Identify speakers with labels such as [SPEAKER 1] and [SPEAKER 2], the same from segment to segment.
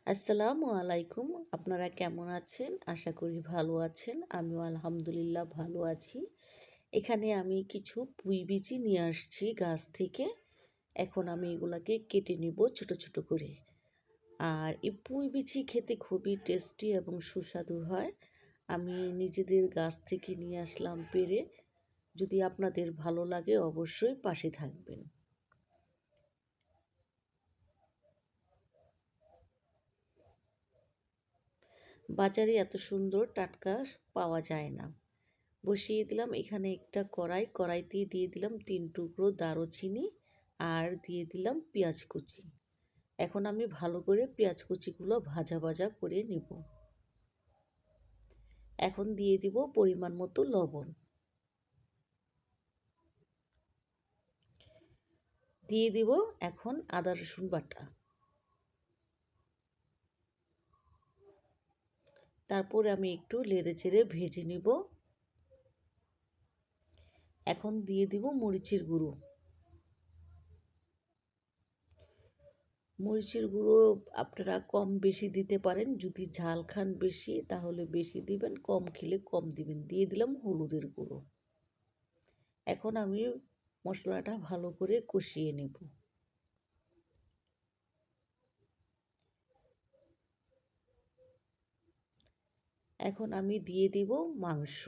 [SPEAKER 1] আসসালামু আলাইকুম। আপনারা কেমন আছেন? আশা করি ভালো আছেন। আমিও আলহামদুলিল্লাহ ভালো আছি। এখানে আমি কিছু পুঁই বিচি নিয়ে আসছি গাছ থেকে। এখন আমি এগুলাকে কেটে নিব ছোট, ছোট করে। আর এই পুঁই বিচি খেতে খুবই টেস্টি এবং সুস্বাদু হয়। আমি নিজেদের গাছ থেকে নিয়ে আসলাম পেড়ে। যদি আপনাদের ভালো লাগে অবশ্যই পাশে থাকবেন। বাজারে এত সুন্দর টাটকা পাওয়া যায় না। বসিয়ে দিলাম এখানে একটা কড়াইতে দিয়ে দিলাম ৩ টুকরো দারুচিনি আর দিয়ে দিলাম পেঁয়াজ কুচি। এখন আমি ভালো করে পেঁয়াজ কুচিগুলো ভাজা ভাজা করে নিব। এখন দিয়ে দিব পরিমাণ মতো লবণ, দিয়ে দিব এখন আদা রসুন বাটা, তারপর আমি একটু নেড়ে চেড়ে ভেজে নিব। এখন দিয়ে দিব মরিচের গুঁড়ো। মরিচের গুঁড়ো আপনারা কম বেশি দিতে পারেন। যদি ঝাল খান বেশি তাহলে বেশি দিবেন, কম খেলে কম দিবেন। দিয়ে দিলাম হলুদের গুঁড়ো। এখন আমি মশলাটা ভালো করে কষিয়ে নেব। এখন আমি দিয়ে দিব মাংস।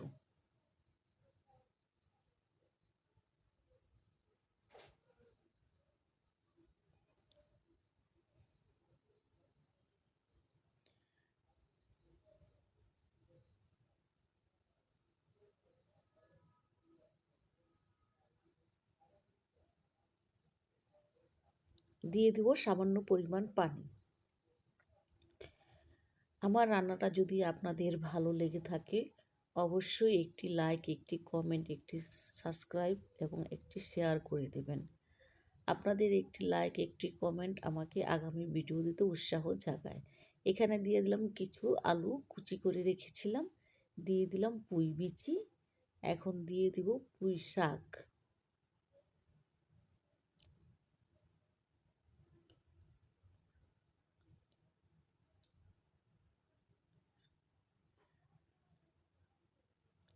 [SPEAKER 1] দিয়ে দিব সামান্য পরিমাণ পানি। আমার রান্নাটা যদি আপনাদের ভালো লেগে থাকে অবশ্যই একটি লাইক, একটি কমেন্ট, একটি সাবস্ক্রাইব এবং একটি শেয়ার করে দেবেন। আপনাদের একটি লাইক, একটি কমেন্ট আমাকে আগামী ভিডিও দিতে উৎসাহ জাগায়। এখানে দিয়ে দিলাম কিছু আলু কুচি করে রেখেছিলাম, দিয়ে দিলাম পুঁই বিচি, এখন দিয়ে দিব পুঁই শাক।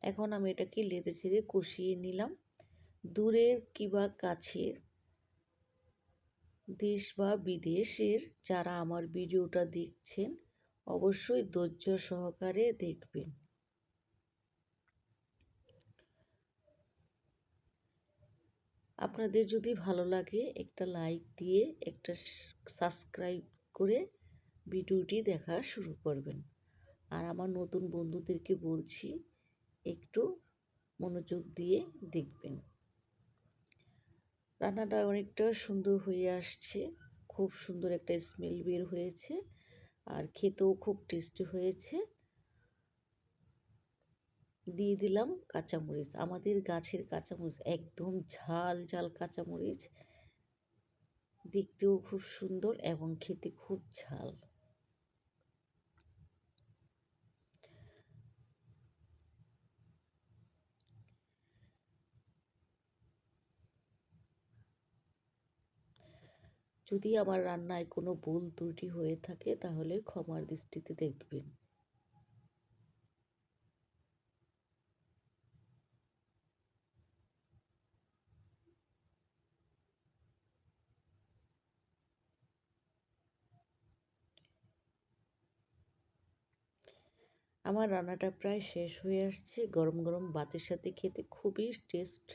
[SPEAKER 1] এখন আমি এটাকে নেড়ে চেড়ে কষিয়ে নিলাম। দূরের কিংবা কাছের, দেশ বা বিদেশের যারা আমার ভিডিওটা দেখছেন অবশ্যই ধৈর্য সহকারে দেখবেন। আপনাদের যদি ভালো লাগে একটা লাইক দিয়ে একটা সাবস্ক্রাইব করে ভিডিওটি দেখা শুরু করবেন। আর আমার নতুন বন্ধুদেরকে বলছি একটু মনোযোগ দিয়ে দেখবেন। রান্নাটা অনেকটা সুন্দর হয়ে আসছে, খুব সুন্দর একটা স্মেল বের হয়েছে আর খেতেও খুব টেস্টি হয়েছে। দিয়ে দিলাম কাঁচামরিচ, আমাদের গাছের কাঁচামরিচ, একদম ঝাল ঝাল কাঁচামরিচ, দেখতেও খুব সুন্দর এবং খেতে খুব ঝাল। যদি আমার রান্নায় কোনো ভুল ত্রুটি হয়ে থাকে তাহলে ক্ষমার দৃষ্টিতে দেখবেন। আমার রান্নাটা প্রায় শেষ হয়ে আসছে। গরম গরম ভাতের সাথে খেতে খুবই টেস্ট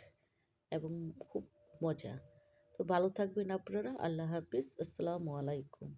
[SPEAKER 1] এবং খুব মজা। তো ভালো থাকবেন আপনারা। আল্লাহ হাফিজ। আসসালামু আলাইকুম।